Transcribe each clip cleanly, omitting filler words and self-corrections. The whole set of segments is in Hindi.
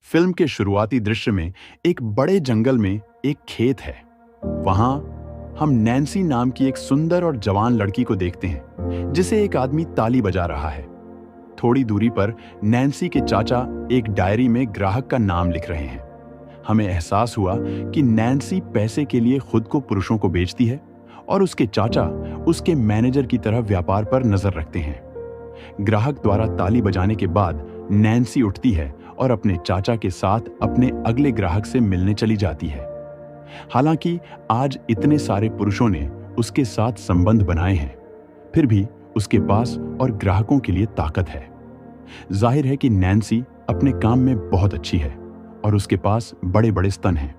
फिल्म के शुरुआती दृश्य में एक बड़े जंगल में एक खेत है। वहां हम नैन्सी नाम की एक सुंदर और जवान लड़की को देखते हैं जिसे एक आदमी ताली बजा रहा है। थोड़ी दूरी पर नैन्सी के चाचा एक डायरी में ग्राहक का नाम लिख रहे हैं। हमें एहसास हुआ कि नैन्सी पैसे के लिए खुद को पुरुषों को बेचती है और उसके चाचा उसके मैनेजर की तरह व्यापार पर नजर रखते हैं। ग्राहक द्वारा ताली बजाने के बाद नैन्सी उठती है और अपने चाचा के साथ अपने अगले ग्राहक से मिलने चली जाती है। हालांकि आज इतने सारे पुरुषों ने उसके साथ संबंध बनाए हैं, फिर भी उसके पास और ग्राहकों के लिए ताकत है। जाहिर है कि नैन्सी अपने काम में बहुत अच्छी है और उसके पास बड़े बड़े स्तन हैं।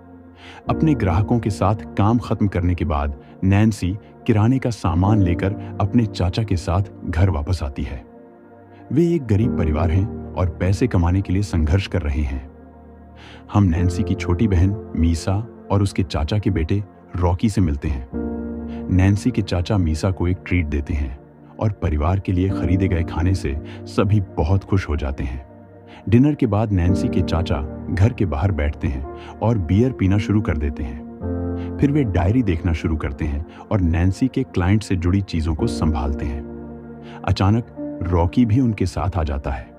अपने ग्राहकों के साथ काम खत्म करने के बाद नैन्सी किराने का सामान लेकर अपने चाचा के साथ घर वापस आती है। वे एक गरीब परिवार हैं और पैसे कमाने के लिए संघर्ष कर रहे हैं। हम नैन्सी की छोटी बहन मीसा और उसके चाचा के बेटे रॉकी से मिलते हैं। नैन्सी के चाचा मीसा को एक ट्रीट देते हैं और परिवार के लिए खरीदे गए खाने से सभी बहुत खुश हो जाते हैं। डिनर के बाद नैन्सी के चाचा घर के बाहर बैठते हैं और बियर पीना शुरू कर देते हैं। फिर वे डायरी देखना शुरू करते हैं और नैन्सी के क्लाइंट से जुड़ी चीजों को संभालते हैं। अचानक रॉकी भी उनके साथ आ जाता है।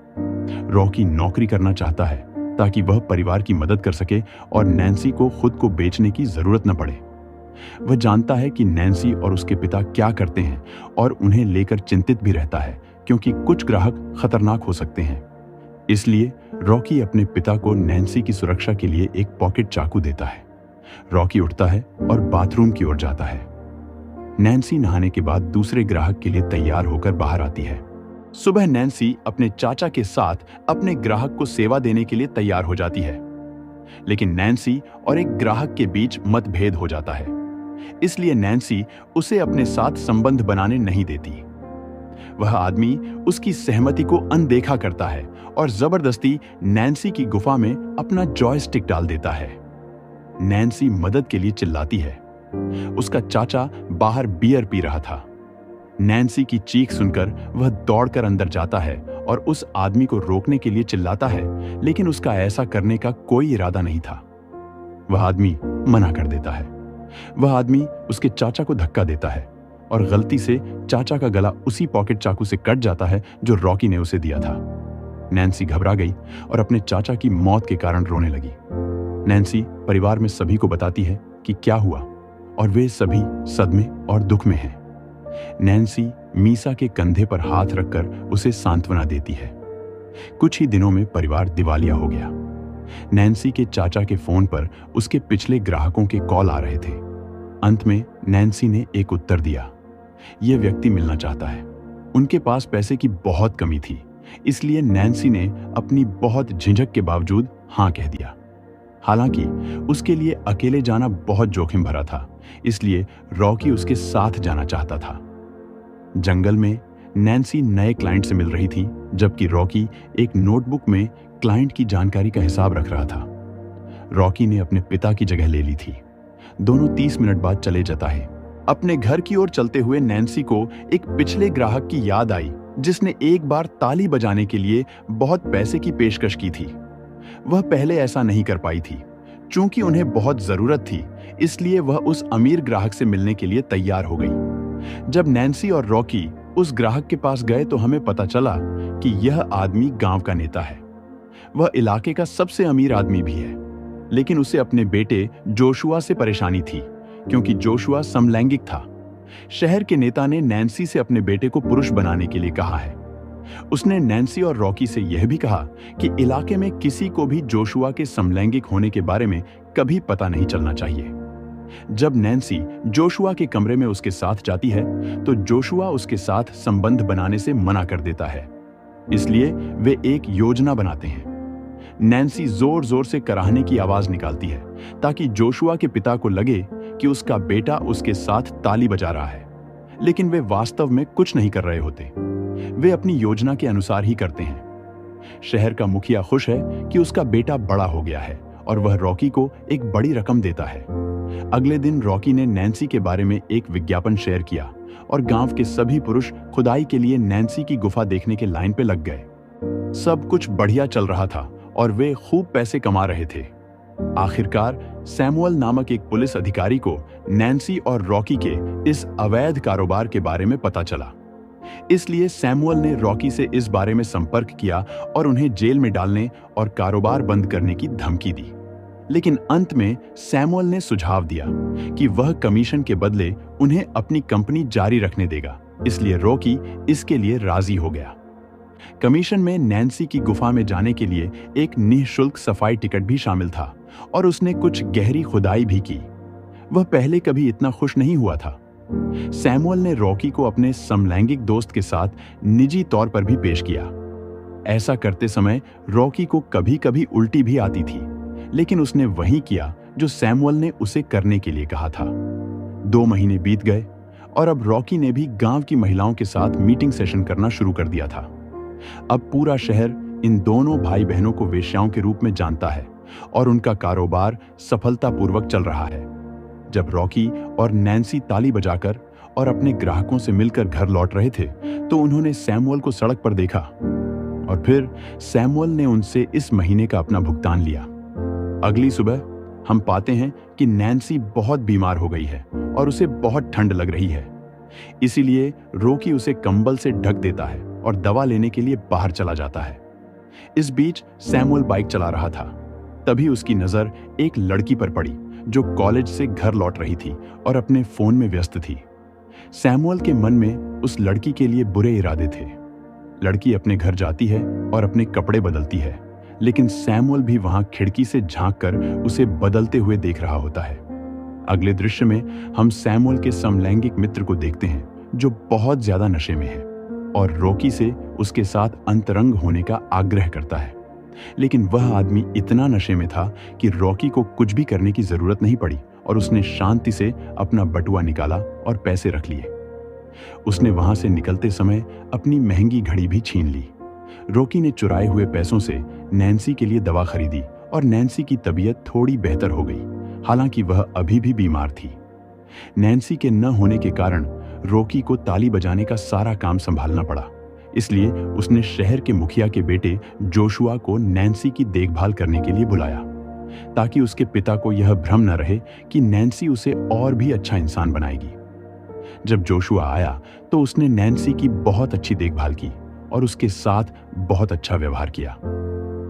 रॉकी नौकरी करना चाहता है ताकि वह परिवार की मदद कर सके और नैन्सी को खुद को बेचने की जरूरत न पड़े। वह जानता है कि नैन्सी और उसके पिता क्या करते हैं और उन्हें लेकर चिंतित भी रहता है क्योंकि कुछ ग्राहक खतरनाक हो सकते हैं। इसलिए रॉकी अपने पिता को नैन्सी की सुरक्षा के लिए एक पॉकेट चाकू देता है। रॉकी उठता है और बाथरूम की ओर जाता है। नैन्सी नहाने के बाद दूसरे ग्राहक के लिए तैयार होकर बाहर आती है। सुबह नैन्सी अपने चाचा के साथ अपने ग्राहक को सेवा देने के लिए तैयार हो जाती है, लेकिन नैन्सी और एक ग्राहक के बीच मतभेद हो जाता है। इसलिए नैन्सी उसे अपने साथ संबंध बनाने नहीं देती। वह आदमी उसकी सहमति को अनदेखा करता है और जबरदस्ती नैन्सी की गुफा में अपना जॉयस्टिक डाल देता है। नैन्सी मदद के लिए चिल्लाती है। उसका चाचा बाहर बियर पी रहा था। नैन्सी की चीख सुनकर वह दौड़कर अंदर जाता है और उस आदमी को रोकने के लिए चिल्लाता है, लेकिन उसका ऐसा करने का कोई इरादा नहीं था। वह आदमी मना कर देता है। वह आदमी उसके चाचा को धक्का देता है और गलती से चाचा का गला उसी पॉकेट चाकू से कट जाता है जो रॉकी ने उसे दिया था। नैन्सी घबरा गई और अपने चाचा की मौत के कारण रोने लगी। नैन्सी परिवार में सभी को बताती है कि क्या हुआ और वे सभी सदमे और दुख में हैं। नैन्सी मीसा के कंधे पर हाथ रखकर उसे सांत्वना देती है। कुछ ही दिनों में परिवार दिवालिया हो गया। नैन्सी के चाचा के फोन पर उसके पिछले ग्राहकों के कॉल आ रहे थे। अंत में नैन्सी ने एक उत्तर दिया। यह व्यक्ति मिलना चाहता है। उनके पास पैसे की बहुत कमी थी, इसलिए नैन्सी ने अपनी बहुत झिझक के बावजूद हां कह दिया। हालांकि उसके लिए अकेले जाना बहुत जोखिम भरा था, इसलिए रॉकी उसके साथ जाना चाहता था। जंगल में नैन्सी नए क्लाइंट से मिल रही थी, जबकि रॉकी एक नोटबुक में क्लाइंट की जानकारी का हिसाब रख रहा था। रॉकी ने अपने पिता की जगह ले ली थी। दोनों 30 मिनट बाद चले जाता है। अपने घर की ओर चलते हुए नैन्सी को एक पिछले ग्राहक की याद आई जिसने एक बार ताली बजाने के लिए बहुत पैसे की पेशकश की थी। वह पहले ऐसा नहीं कर पाई थी। चूंकि उन्हें बहुत जरूरत थी, इसलिए वह उस अमीर ग्राहक से मिलने के लिए तैयार हो गई। जब नैन्सी और रॉकी उस ग्राहक के पास गए तो हमें पता चला कि यह आदमी गांव का नेता है। वह इलाके का सबसे अमीर आदमी भी है, लेकिन उसे अपने बेटे जोशुआ से परेशानी थी क्योंकि जोशुआ समलैंगिक था। शहर के नेता ने नैन्सी से अपने बेटे को पुरुष बनाने के लिए कहा है। उसने नैन्सी और रॉकी से यह भी कहा कि इलाके में किसी को भी जोशुआ के समलैंगिक होने के बारे में कभी पता नहीं चलना चाहिए। जब नैन्सी जोशुआ के कमरे में उसके साथ जाती है तो जोशुआ उसके साथ संबंध बनाने से मना कर देता है। इसलिए वे एक योजना बनाते हैं। नैन्सी जोर जोर से कराहने की आवाज निकालती है ताकि जोशुआ के पिता को लगे कि उसका बेटा उसके साथ ताली बजा रहा है, लेकिन वे वास्तव में कुछ नहीं कर रहे होते। वे अपनी योजना के अनुसार ही करते हैं। शहर का मुखिया खुश है कि उसका बेटा बड़ा हो गया है और वह रॉकी को एक बड़ी रकम देता है। अगले दिन रॉकी ने नैन्सी के बारे में एक विज्ञापन शेयर किया और गांव के सभी पुरुष खुदाई के लिए नैन्सी की गुफा देखने के लाइन पे लग गए। सब कुछ बढ़िया चल रहा था और वे खूब पैसे कमा रहे थे। आखिरकार सैमुअल नामक एक पुलिस अधिकारी को नैन्सी और रॉकी के इस अवैध कारोबार के बारे में पता चला। इसलिए सैमुअल ने रॉकी से इस बारे में संपर्क किया और उन्हें जेल में डालने और कारोबार बंद करने की धमकी दी। लेकिन अंत में सैमुअल ने सुझाव दिया कि वह कमीशन के बदले उन्हें अपनी कंपनी जारी रखने देगा, इसलिए रॉकी इसके लिए राजी हो गया। कमीशन में नैन्सी की गुफा में जाने के लिए एक निःशुल्क सफाई टिकट भी शामिल था और उसने कुछ गहरी खुदाई भी की। वह पहले कभी इतना खुश नहीं हुआ था। सैमुअल ने रॉकी को अपने समलैंगिक दोस्त के साथ निजी तौर पर भी पेश किया। ऐसा करते समय रॉकी को कभी-कभी उल्टी भी आती थी, लेकिन उसने वही किया जो सैमुअल ने उसे करने के लिए कहा था। 2 महीने बीत गए और अब रॉकी ने भी गांव की महिलाओं के साथ मीटिंग सेशन करना शुरू कर दिया था। अब पूरा शहर इन दोनों भाई बहनों को वेश्याओं के रूप में जानता है और उनका कारोबार सफलतापूर्वक चल रहा है। जब रॉकी और नैन्सी ताली बजाकर और अपने ग्राहकों से मिलकर घर लौट रहे थे, तो उन्होंने सैमुअल को सड़क पर देखा और फिर सैमुअल ने उनसे इस महीने का अपना भुगतान लिया। अगली सुबह हम पाते हैं कि नैन्सी बहुत बीमार हो गई है और उसे बहुत ठंड लग रही है। इसीलिए रॉकी उसे कंबल से ढक देता है और दवा लेने के लिए बाहर चला जाता है। इस बीच सैमुअल बाइक चला रहा था। तभी उसकी नजर एक लड़की पर पड़ी जो कॉलेज से घर लौट रही थी और अपने फोन में व्यस्त थी। सैमुअल के मन में उस लड़की के लिए बुरे इरादे थे। लड़की अपने घर जाती है और अपने कपड़े बदलती है, लेकिन सैमुअल भी वहां खिड़की से झांककर उसे बदलते हुए देख रहा होता है। अगले दृश्य में हम सैमुअल के समलैंगिक मित्र को देखते हैं जो बहुत ज्यादा नशे में है और रॉकी से उसके साथ अंतरंग होने का आग्रह करता है। लेकिन वह आदमी इतना नशे में था कि रॉकी को कुछ भी करने की जरूरत नहीं पड़ी और उसने शांति से अपना बटुआ निकाला और पैसे रख लिए। उसने वहां से निकलते समय अपनी महंगी घड़ी भी छीन ली। रॉकी ने चुराए हुए पैसों से नैन्सी के लिए दवा खरीदी और नैन्सी की तबीयत थोड़ी बेहतर हो गई, हालांकि वह अभी भी बीमार थी। नैन्सी के न होने के कारण रॉकी को ताली बजाने का सारा काम संभालना पड़ा। इसलिए उसने शहर के मुखिया के बेटे जोशुआ को नैन्सी की देखभाल करने के लिए बुलाया, ताकि उसके पिता को यह भ्रम न रहे कि नैन्सी उसे और भी अच्छा इंसान बनाएगी। जब जोशुआ आया तो उसने नैन्सी की बहुत अच्छी देखभाल की और उसके साथ बहुत अच्छा व्यवहार किया।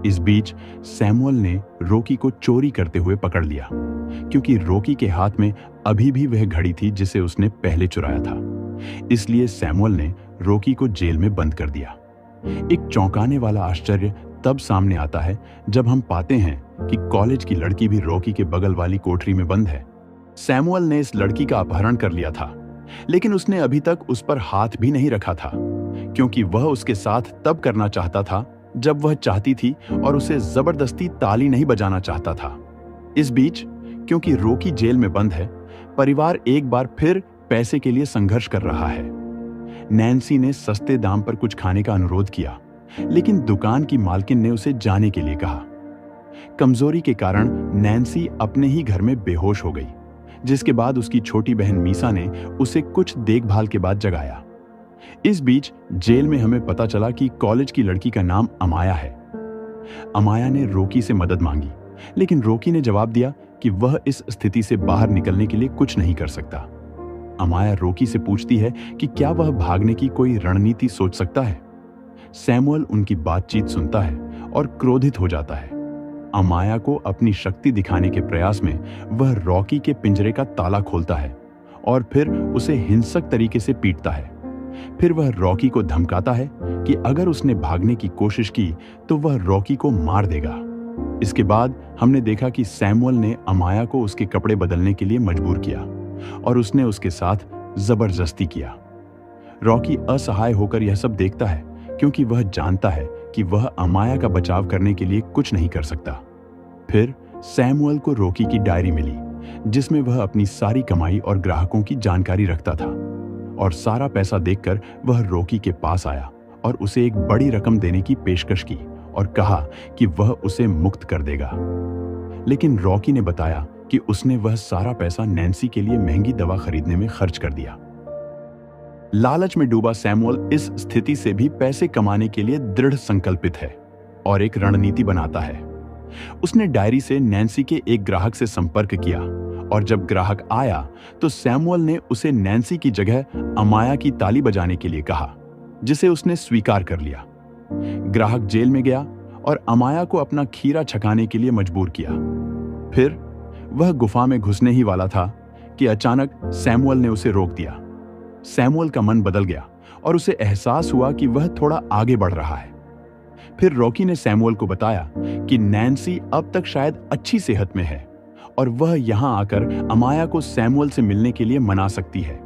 इस बीच सैमुअल ने रॉकी को चोरी करते हुए पकड़ लिया, क्योंकि रॉकी के हाथ में अभी भी वह घड़ी थी जिसे उसने पहले चुराया था। इसलिए सैमुअल ने रॉकी को जेल में बंद कर दिया। एक चौंकाने वाला आश्चर्य तब सामने आता है जब हम पाते हैं कि कॉलेज की लड़की भी रॉकी के बगल वाली कोठरी में बंद है। सैमुअल ने इस लड़की का अपहरण कर लिया था, लेकिन उसने अभी तक उस पर हाथ भी नहीं रखा था, क्योंकि वह उसके साथ तब करना चाहता था जब वह चाहती थी और उसे जबरदस्ती ताली नहीं बजाना चाहता था। इस बीच क्योंकि रॉकी जेल में बंद है, परिवार एक बार फिर पैसे के लिए संघर्ष कर रहा है। नैन्सी ने सस्ते दाम पर कुछ खाने का अनुरोध किया, लेकिन दुकान की मालकिन ने उसे जाने के लिए कहा। कमजोरी के कारण नैन्सी अपने ही घर में बेहोश हो गई, जिसके बाद उसकी छोटी बहन मीसा ने उसे कुछ देखभाल के बाद जगाया। इस बीच जेल में हमें पता चला कि कॉलेज की लड़की का नाम अमाया है। अमाया ने रॉकी से मदद मांगी, लेकिन रॉकी ने जवाब दिया कि वह इस स्थिति से बाहर निकलने के लिए कुछ नहीं कर सकता। अमाया रॉकी से पूछती है कि क्या वह भागने की कोई रणनीति सोच सकता है। सैमुअल उनकी बातचीत सुनता है और क्रोधित हो जाता है। अमाया को अपनी शक्ति दिखाने के प्रयास में वह रॉकी के पिंजरे का ताला खोलता है और फिर उसे हिंसक तरीके से पीटता है। फिर वह रॉकी को धमकाता है कि अगर उसने भागने की कोशिश की तो वह रॉकी को मार देगा। इसके बाद हमने देखा कि सैमुअल ने अमाया को उसके कपड़े बदलने के लिए मजबूर किया और उसने उसके साथ जबरदस्ती किया। रॉकी असहाय होकर यह सब देखता है, क्योंकि वह जानता है कि वह अमाया का बचाव करने के लिए कुछ नहीं कर सकता। फिर सैमुअल को रॉकी की डायरी मिली, जिसमें वह अपनी सारी कमाई और ग्राहकों की जानकारी रखता था, और सारा पैसा देखकर वह रॉकी के पास आया और उसे एक बड़ी रकम देने की पेशकश की और कहा कि वह उसे मुक्त कर देगा। लेकिन रॉकी ने बताया कि उसने वह सारा पैसा नैन्सी के लिए महंगी दवा खरीदने में खर्च कर दिया। लालच में डूबा सैमुअल इस स्थिति से भी पैसे कमाने के लिए दृढ़ संकल्पित है। और एक रणनीति बनाता है। उसने डायरी से नैन्सी के एक ग्राहक से संपर्क किया और जब ग्राहक आया तो सैमुअल ने उसे नैन्सी की जगह अमाया की ताली बजाने के लिए कहा, जिसे उसने स्वीकार कर लिया। ग्राहक जेल में गया और अमाया को अपना खीरा छकाने के लिए मजबूर किया। फिर वह गुफा में घुसने ही वाला था कि अचानक सैमुअल ने उसे रोक दिया। सैमुअल का मन बदल गया और उसे एहसास हुआ कि वह थोड़ा आगे बढ़ रहा है। फिर रॉकी ने सैमुअल को बताया कि नैन्सी अब तक शायद अच्छी सेहत में है और वह यहां आकर अमाया को सैमुअल से मिलने के लिए मना सकती है।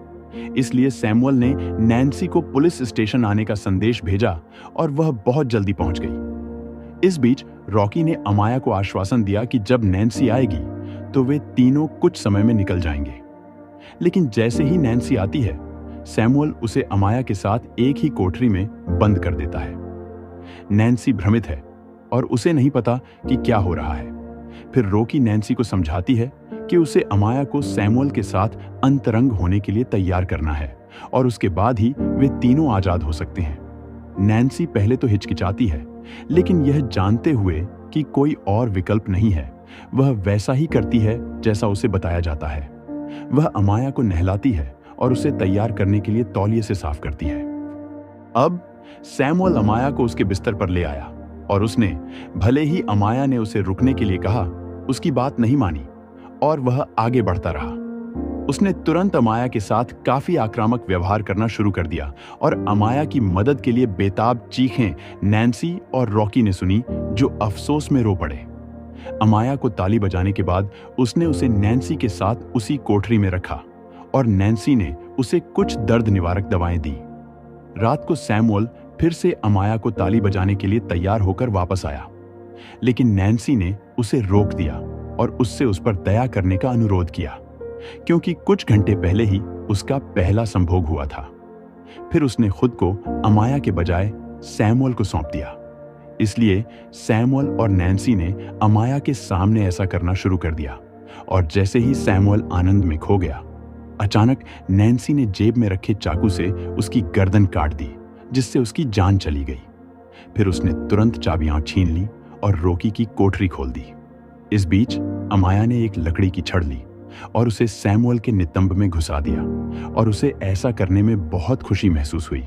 इसलिए सैमुअल ने नैन्सी को पुलिस स्टेशन आने का संदेश भेजा और वह बहुत जल्दी पहुंच गई। इस बीच रॉकी ने अमाया को आश्वासन दिया कि जब नैन्सी आएगी तो वे तीनों कुछ समय में निकल जाएंगे। लेकिन जैसे ही नैन्सी आती है, सैमुअल उसे अमाया के साथ एक ही कोठरी में बंद कर देता है। नैन्सी भ्रमित है और उसे नहीं पता कि क्या हो रहा है। फिर रॉकी नैन्सी को समझाती है कि उसे अमाया को सैमुअल के साथ अंतरंग होने के लिए तैयार करना है और उसके बाद ही वे तीनों आजाद हो सकते हैं। नैन्सी पहले तो हिचकिचाती है, लेकिन यह जानते हुए कि कोई और विकल्प नहीं है, वह वैसा ही करती है जैसा उसे बताया जाता है। वह अमाया को नहलाती है और उसे तैयार करने के लिए तौलिए से साफ करती है। अब सैमुअल अमाया को उसके बिस्तर पर ले आया और उसने, भले ही अमाया ने उसे रुकने के लिए कहा, उसकी बात नहीं मानी और वह आगे बढ़ता रहा। उसने तुरंत अमाया के साथ काफी आक्रामक व्यवहार करना शुरू कर दिया और अमाया की मदद के लिए बेताब चीखें नैन्सी और रॉकी ने सुनी, जो अफसोस में रो पड़े। अमाया को ताली बजाने के बाद उसने उसे नैन्सी के साथ उसी कोठरी में रखा और नैन्सी ने उसे कुछ दर्द निवारक दवाएं दी। रात को सैमुअल फिर से अमाया को ताली बजाने के लिए तैयार होकर वापस आया, लेकिन नैन्सी ने उसे रोक दिया और उससे उस पर दया करने का अनुरोध किया, क्योंकि कुछ घंटे पहले ही उसका पहला संभोग हुआ था। फिर उसने खुद को अमाया के बजाय सैमुअल को सौंप दिया। इसलिए सैमुअल और नैन्सी ने अमाया के सामने ऐसा करना शुरू कर दिया और जैसे ही सैमुअल आनंद में खो गया, अचानक नैन्सी ने जेब में रखे चाकू से उसकी गर्दन काट दी, जिससे उसकी जान चली गई। फिर उसने तुरंत चाबियां छीन ली और रॉकी की कोठरी खोल दी। इस बीच अमाया ने एक लकड़ी की छड़ ली और उसे सैमुअल के नितंब में घुसा दिया और उसे ऐसा करने में बहुत खुशी महसूस हुई,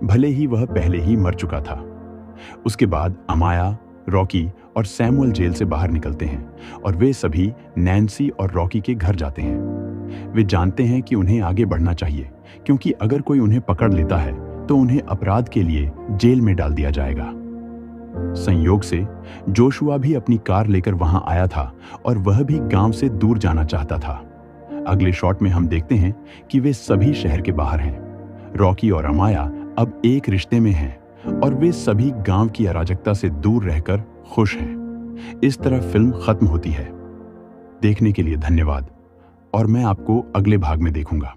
भले ही वह पहले ही मर चुका था। उसके बाद अमाया, रॉकी और सैमुअल जेल से बाहर निकलते हैं और वे सभी नैन्सी और रॉकी के घर जाते हैं। वे जानते हैं कि उन्हें आगे बढ़ना चाहिए, क्योंकि अगर कोई उन्हें पकड़ लेता है तो उन्हें अपराध के लिए जेल में डाल दिया जाएगा। संयोग से जोशुआ भी अपनी कार लेकर वहां आया था और वह भी गांव से दूर जाना चाहता था। अगले शॉट में हम देखते हैं कि वे सभी शहर के बाहर हैं। रॉकी और अमाया अब एक रिश्ते में हैं और वे सभी गांव की अराजकता से दूर रहकर खुश हैं। इस तरह फिल्म खत्म होती है। देखने के लिए धन्यवाद और मैं आपको अगले भाग में देखूंगा।